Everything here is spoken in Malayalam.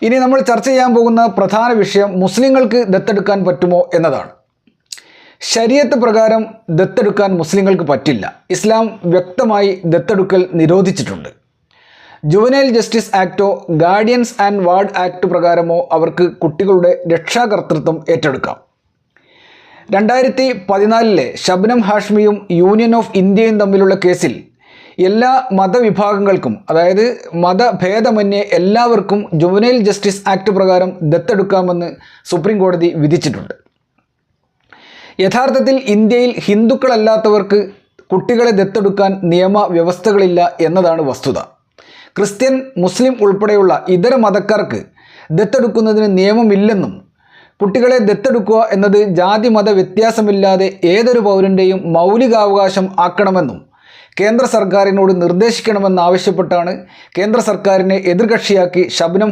ഇനി നമ്മൾ ചർച്ച ചെയ്യാൻ പോകുന്ന പ്രധാന വിഷയം മുസ്ലിങ്ങൾക്ക് ദത്തെടുക്കാൻ പറ്റുമോ എന്നതാണ്. ശരീഅത്ത് പ്രകാരം ദത്തെടുക്കാൻ മുസ്ലിങ്ങൾക്ക് പറ്റില്ല. ഇസ്ലാം വ്യക്തമായി ദത്തെടുക്കൽ നിരോധിച്ചിട്ടുണ്ട്. ജുവനൈൽ ജസ്റ്റിസ് ആക്റ്റോ ഗാർഡിയൻസ് ആൻഡ് വാർഡ് ആക്ട് പ്രകാരമോ അവർക്ക് കുട്ടികളുടെ രക്ഷാകർതൃത്വം ഏറ്റെടുക്കാം. 2014 ഷബ്നം ഹാഷ്മിയും യൂണിയൻ ഓഫ് ഇന്ത്യയും തമ്മിലുള്ള കേസിൽ എല്ലാ മതവിഭാഗങ്ങൾക്കും, അതായത് മതഭേദമന്യേ എല്ലാവർക്കും ജുവനൈൽ ജസ്റ്റിസ് ആക്ട് പ്രകാരം ദത്തെടുക്കാമെന്ന് സുപ്രീം കോടതി വിധിച്ചിട്ടുണ്ട്. യഥാർത്ഥത്തിൽ ഇന്ത്യയിൽ ഹിന്ദുക്കളല്ലാത്തവർക്ക് കുട്ടികളെ ദത്തെടുക്കാൻ നിയമവ്യവസ്ഥകളില്ല എന്നതാണ് വസ്തുത. ക്രിസ്ത്യൻ, മുസ്ലിം ഉൾപ്പെടെയുള്ള ഇതര മതക്കാർക്ക് ദത്തെടുക്കുന്നതിന് നിയമമില്ലെന്നും കുട്ടികളെ ദത്തെടുക്കുക എന്നത് ജാതി മത വ്യത്യാസമില്ലാതെ ഏതൊരു പൗരൻ്റെയും മൗലികാവകാശം ആക്കണമെന്നും കേന്ദ്ര സർക്കാരിനോട് നിർദ്ദേശിക്കണമെന്നാവശ്യപ്പെട്ടാണ് കേന്ദ്ര സർക്കാരിനെ എതിർകക്ഷിയാക്കി ഷബ്നം